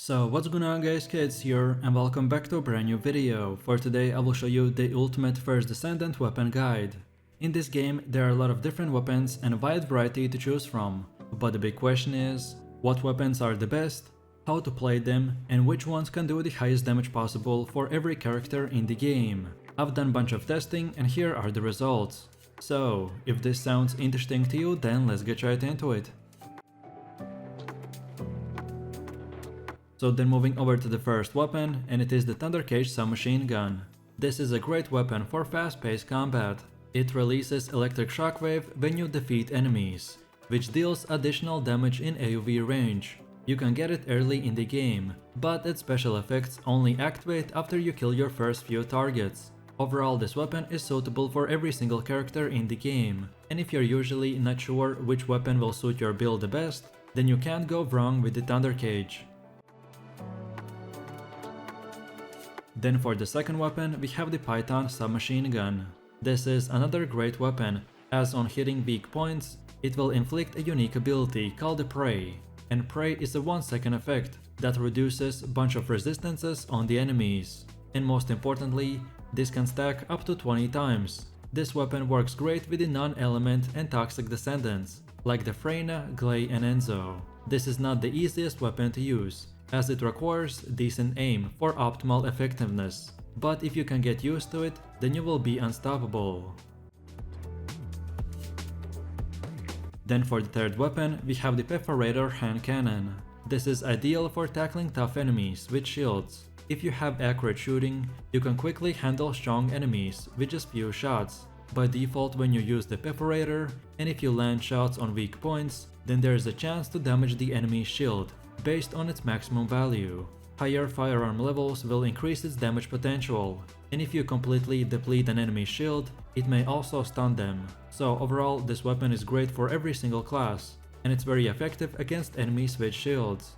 So what's going on guys, Kids here, and welcome back to a brand new video. For today I will show you the ultimate first Descendant weapon guide. In this game there are a lot of different weapons and a wide variety to choose from, but the big question is, what weapons are the best, how to play them, and which ones can do the highest damage possible for every character in the game. I've done a bunch of testing and here are the results. So, if this sounds interesting to you, then let's get right into it. So then moving over to the first weapon, and it is the Thunder Cage submachine gun. This is a great weapon for fast-paced combat. It releases electric shockwave when you defeat enemies, which deals additional damage in AoE range. You can get it early in the game, but its special effects only activate after you kill your first few targets. Overall, this weapon is suitable for every single character in the game, and if you're usually not sure which weapon will suit your build the best, then you can't go wrong with the Thunder Cage. Then for the second weapon, we have the Python submachine gun. This is another great weapon, as on hitting weak points, it will inflict a unique ability called the Prey. And Prey is a 1-second effect that reduces a bunch of resistances on the enemies. And most importantly, this can stack up to 20 times. This weapon works great with the non-element and toxic descendants, like the Freyna, Glay and Enzo. This is not the easiest weapon to use, as it requires decent aim for optimal effectiveness, but if you can get used to it, then you will be unstoppable. Then for the third weapon, we have the perforator hand cannon. This is ideal for tackling tough enemies with shields. If you have accurate shooting, you can quickly handle strong enemies with just few shots. By default, when you use the perforator, and if you land shots on weak points, then there is a chance to damage the enemy's shield based on its maximum value. Higher firearm levels will increase its damage potential, and if you completely deplete an enemy's shield, it may also stun them. So overall, this weapon is great for every single class, and it's very effective against enemies with shields.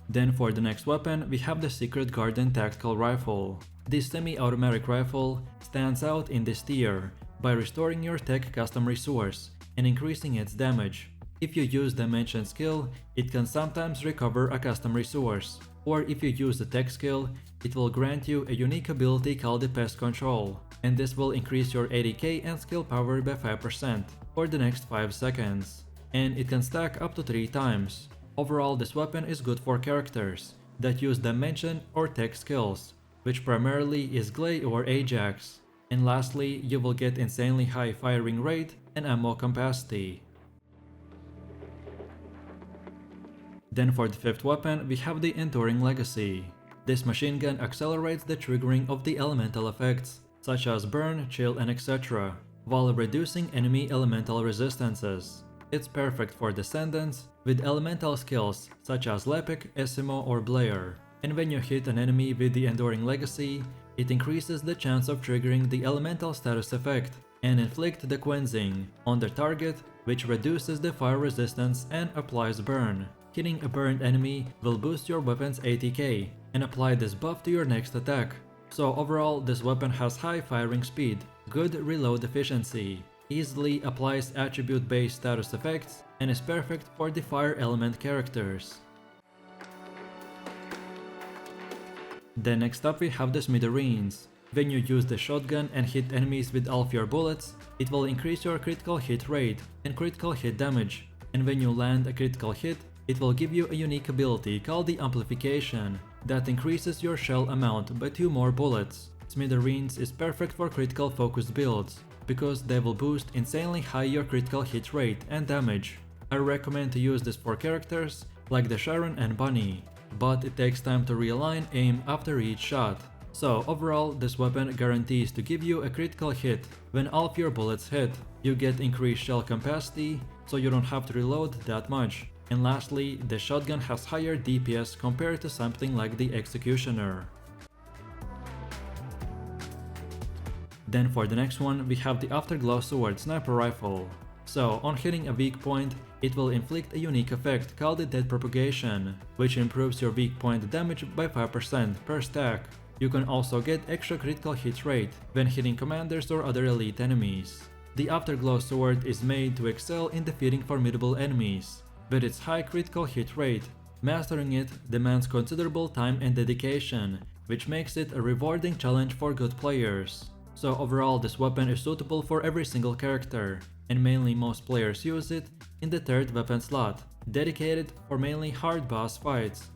Then for the next weapon, we have the Secret Garden Tactical Rifle. This semi-automatic rifle stands out in this tier by restoring your tech custom resource and increasing its damage. If you use the mentioned skill, it can sometimes recover a custom resource, or if you use the tech skill, it will grant you a unique ability called the Pest Control, and this will increase your ADK and skill power by 5% for the next 5 seconds, and it can stack up to 3 times. Overall, this weapon is good for characters that use the mentioned or tech skills, which primarily is Glay or Ajax, and lastly, you will get insanely high firing rate and ammo capacity. Then for the fifth weapon, we have the Enduring Legacy. This machine gun accelerates the triggering of the elemental effects, such as burn, chill and etc., while reducing enemy elemental resistances. It's perfect for descendants with elemental skills such as Lepic, Essimo or Blair, and when you hit an enemy with the Enduring Legacy, it increases the chance of triggering the elemental status effect and inflict the cleansing on the target, which reduces the fire resistance and applies burn. Hitting a burned enemy will boost your weapon's ATK and apply this buff to your next attack. So overall, this weapon has high firing speed, good reload efficiency, easily applies attribute-based status effects, and is perfect for the fire element characters. Then next up we have the smithereens. When you use the shotgun and hit enemies with all of your bullets, it will increase your critical hit rate and critical hit damage, and when you land a critical hit, it will give you a unique ability called the Amplification that increases your shell amount by 2 more bullets. Smithereens is perfect for critical focused builds because they will boost insanely high your critical hit rate and damage. I recommend to use this for characters like the Sharon and Bunny, but it takes time to realign aim after each shot. So overall, this weapon guarantees to give you a critical hit when all of your bullets hit. You get increased shell capacity, so you don't have to reload that much. And lastly, the shotgun has higher DPS compared to something like the Executioner. Then for the next one, we have the Afterglow Sword Sniper Rifle. So on hitting a weak point, it will inflict a unique effect called the Dead Propagation, which improves your weak point damage by 5% per stack. You can also get extra critical hit rate when hitting commanders or other elite enemies. The Afterglow Sword is made to excel in defeating formidable enemies, with its high critical hit rate. Mastering it demands considerable time and dedication, which makes it a rewarding challenge for good players. So overall, this weapon is suitable for every single character, and mainly most players use it in the third weapon slot, dedicated for mainly hard boss fights.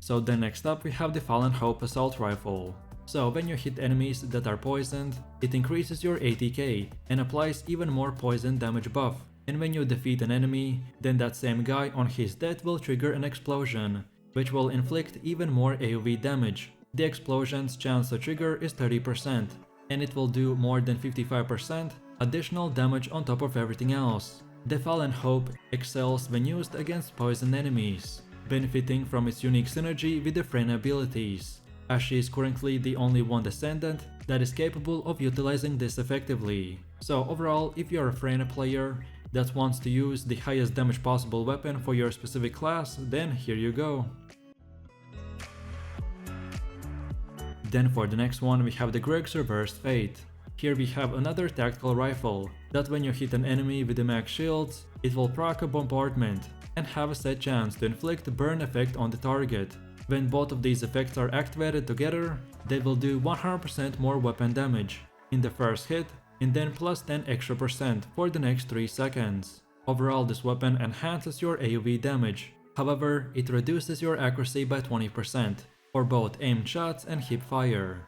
So then next up we have the Fallen Hope Assault Rifle. So when you hit enemies that are poisoned, it increases your ATK and applies even more poison damage buff. And when you defeat an enemy, then that same guy on his death will trigger an explosion, which will inflict even more AoE damage. The explosion's chance to trigger is 30%, and it will do more than 55% additional damage on top of everything else. The Fallen Hope excels when used against poison enemies, benefiting from its unique synergy with the Freyna abilities, as she is currently the only one Descendant that is capable of utilizing this effectively. So overall, if you're a Freyna player that wants to use the highest damage possible weapon for your specific class, then here you go. Then for the next one we have the Greg's Reversed Fate. Here we have another tactical rifle that when you hit an enemy with the max shields, it will proc a bombardment and have a set chance to inflict a burn effect on the target. When both of these effects are activated together, they will do 100% more weapon damage in the first hit and then plus 10 extra % for the next 3 seconds. Overall, this weapon enhances your AoE damage, however, it reduces your accuracy by 20% for both aimed shots and hip fire.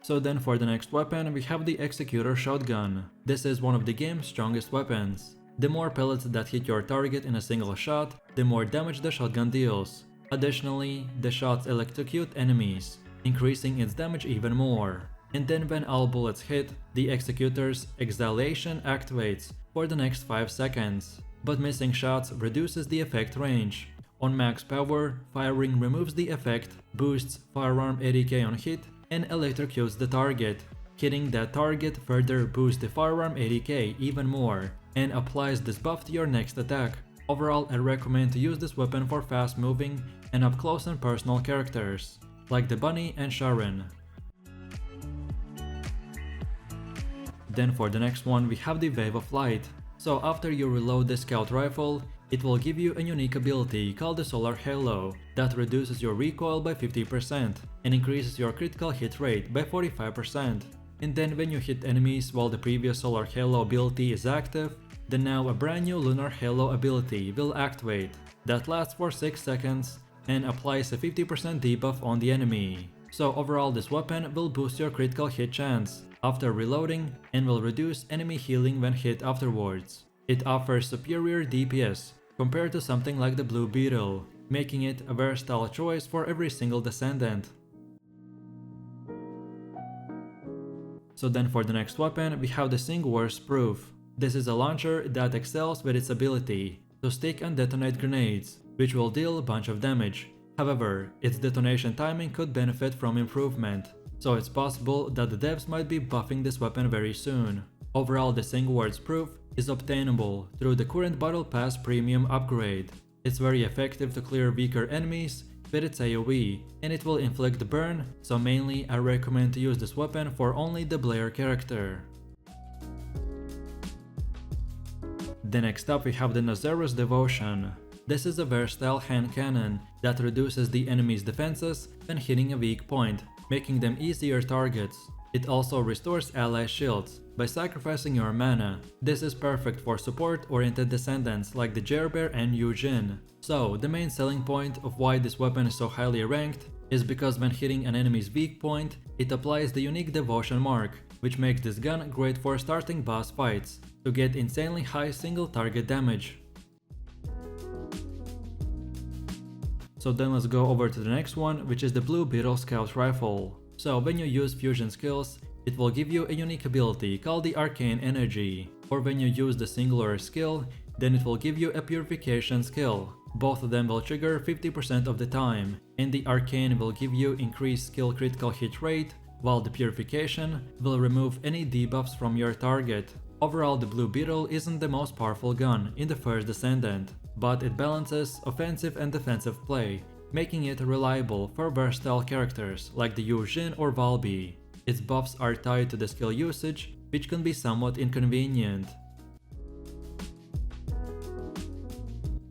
So then for the next weapon we have the Executor Shotgun. This is one of the game's strongest weapons. The more pellets that hit your target in a single shot, the more damage the shotgun deals. Additionally, the shots electrocute enemies, increasing its damage even more. And then when all bullets hit, the Executor's exhalation activates for the next 5 seconds, but missing shots reduces the effect range. On max power, firing removes the effect, boosts firearm ATK on hit, and electrocutes the target. Hitting that target further boosts the firearm ATK even more, and applies this buff to your next attack. Overall, I recommend to use this weapon for fast moving and up close and personal characters, like the Bunny and Sharon. Then for the next one we have the Wave of Light. So after you reload the scout rifle, it will give you a unique ability called the Solar Halo that reduces your recoil by 50% and increases your critical hit rate by 45%. And then when you hit enemies while the previous Solar Halo ability is active, then now a brand new Lunar Halo ability will activate that lasts for 6 seconds and applies a 50% debuff on the enemy. So overall this weapon will boost your critical hit chance after reloading and will reduce enemy healing when hit afterwards. It offers superior DPS compared to something like the Blue Beetle, making it a versatile choice for every single Descendant. So then for the next weapon we have the sigvores Proof. This is a launcher that excels with its ability to stick and detonate grenades, which will deal a bunch of damage. However, its detonation timing could benefit from improvement, so it's possible that the devs might be buffing this weapon very soon. Overall, the sigvores Proof is obtainable through the current Battle Pass Premium upgrade. It's very effective to clear weaker enemies with its AoE, and it will inflict burn, so mainly I recommend to use this weapon for only the Blair character. Then next up we have the Nazeistras Devotion. This is a versatile hand cannon that reduces the enemy's defenses when hitting a weak point, making them easier targets. It also restores ally shields by sacrificing your mana. This is perfect for support-oriented Descendants like the Jerbear and Yujin. So, the main selling point of why this weapon is so highly ranked is because when hitting an enemy's weak point, it applies the unique Devotion mark, which makes this gun great for starting boss fights to get insanely high single target damage. So then let's go over to the next one, which is the Blue Beetle Scout Rifle. So when you use fusion skills, it will give you a unique ability called the Arcane Energy, or when you use the Singular skill, then it will give you a Purification skill. Both of them will trigger 50% of the time, and the Arcane will give you increased skill critical hit rate, while the Purification will remove any debuffs from your target. Overall, the Blue Beetle isn't the most powerful gun in the first Descendant, but it balances offensive and defensive play, making it reliable for versatile characters like the Yujin or Valby. Its buffs are tied to the skill usage, which can be somewhat inconvenient.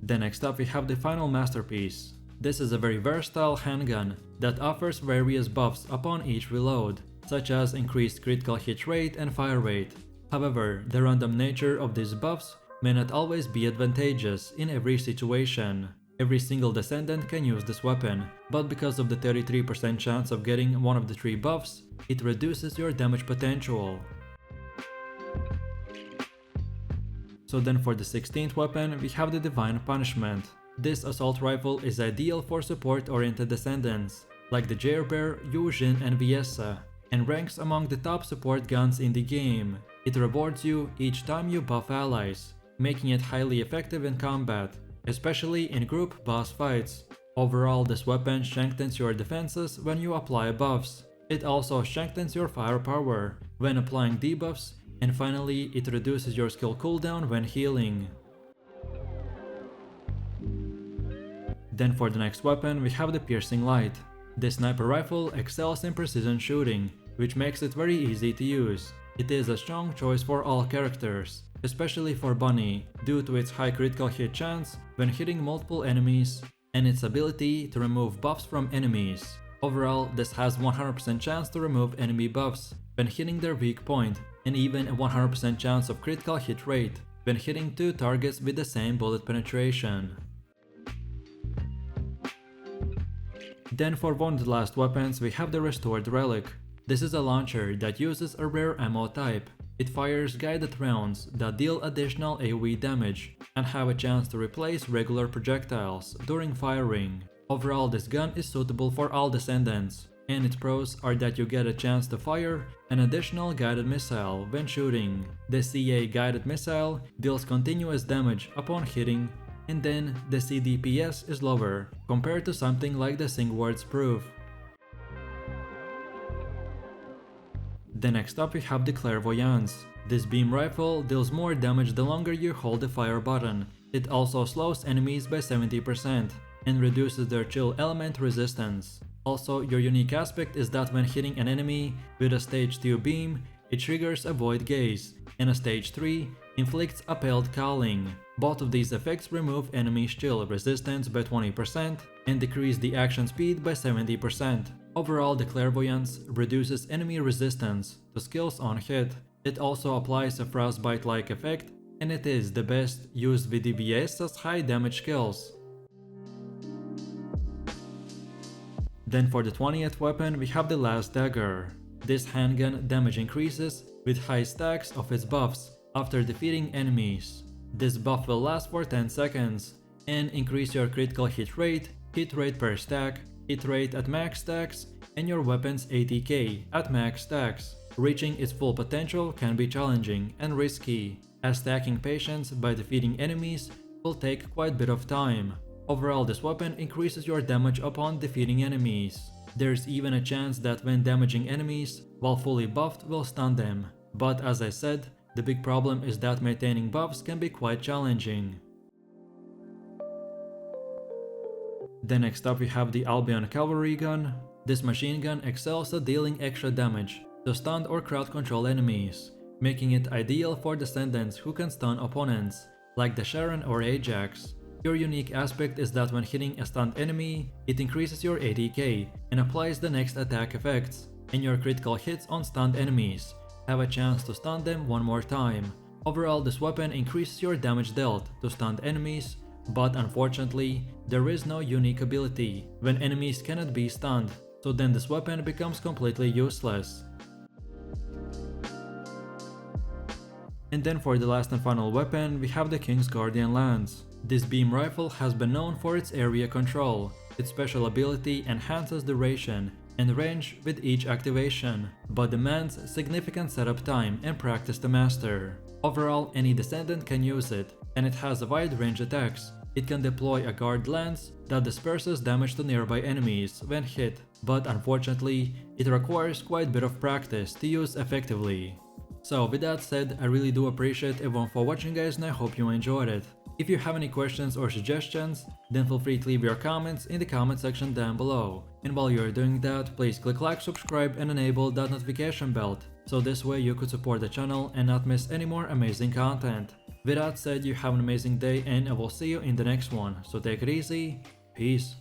Then next up we have the final masterpiece. This is a very versatile handgun that offers various buffs upon each reload, such as increased critical hit rate and fire rate. However, the random nature of these buffs may not always be advantageous in every situation. Every single Descendant can use this weapon, but because of the 33% chance of getting one of the 3 buffs, it reduces your damage potential. So then for the 16th weapon, we have the Divine Punishment. This assault rifle is ideal for support-oriented Descendants, like the Jailbear, Yujin and Viessa, and ranks among the top support guns in the game. It rewards you each time you buff allies, making it highly effective in combat, especially in group boss fights. Overall, this weapon strengthens your defenses when you apply buffs. It also strengthens your firepower when applying debuffs, and finally, it reduces your skill cooldown when healing. Then for the next weapon, we have the Piercing Light. This sniper rifle excels in precision shooting, which makes it very easy to use. It is a strong choice for all characters, especially for Bunny, due to its high critical hit chance when hitting multiple enemies, and its ability to remove buffs from enemies. Overall, this has 100% chance to remove enemy buffs when hitting their weak point, and even a 100% chance of critical hit rate when hitting 2 targets with the same bullet penetration. Then for one of the last weapons, we have the Restored Relic. This is a launcher that uses a rare ammo type. It fires guided rounds that deal additional AoE damage and have a chance to replace regular projectiles during firing. Overall, this gun is suitable for all Descendants, and its pros are that you get a chance to fire an additional guided missile when shooting. The CA guided missile deals continuous damage upon hitting, and then the CDPS is lower compared to something like the sigvores proof. Then next up we have the Clairvoyance. This beam rifle deals more damage the longer you hold the fire button. It also slows enemies by 70% and reduces their chill element resistance. Also, your unique aspect is that when hitting an enemy with a stage 2 beam, it triggers a void gaze, and a stage 3 inflicts a paled cowling. Both of these effects remove enemies' chill resistance by 20% and decrease the action speed by 70%. Overall, the Clairvoyance reduces enemy resistance to skills on hit. It also applies a frostbite-like effect, and it is the best used with the Viessa's high damage skills. Then for the 20th weapon, we have the Last Dagger. This handgun damage increases with high stacks of its buffs after defeating enemies. This buff will last for 10 seconds and increase your critical hit rate per stack, hit rate at max stacks, and your weapon's ATK at max stacks. Reaching its full potential can be challenging and risky, as stacking patience by defeating enemies will take quite a bit of time. Overall, this weapon increases your damage upon defeating enemies. There's even a chance that when damaging enemies while fully buffed will stun them, but as I said, the big problem is that maintaining buffs can be quite challenging. Then next up we have the Albion cavalry gun. This machine gun excels at dealing extra damage to stun or crowd control enemies, making it ideal for Descendants who can stun opponents, like the Sharon or Ajax. Your unique aspect is that when hitting a stunned enemy, it increases your ATK and applies the next attack effects, and your critical hits on stunned enemies have a chance to stun them one more time. Overall, this weapon increases your damage dealt to stunned enemies, but unfortunately, there is no unique ability when enemies cannot be stunned, so then this weapon becomes completely useless. And then for the last and final weapon, we have the King's Guardian Lance. This beam rifle has been known for its area control. Its special ability enhances duration and range with each activation, but demands significant setup time and practice to master. Overall, any Descendant can use it, and it has a wide range attacks. It can deploy a guard lance that disperses damage to nearby enemies when hit, but unfortunately, it requires quite a bit of practice to use effectively. So with that said, I really do appreciate everyone for watching, guys, and I hope you enjoyed it. If you have any questions or suggestions, then feel free to leave your comments in the comment section down below. And while you're doing that, please click like, subscribe and enable that notification bell so this way you could support the channel and not miss any more amazing content. With that said, you have an amazing day and I will see you in the next one, so take it easy, peace.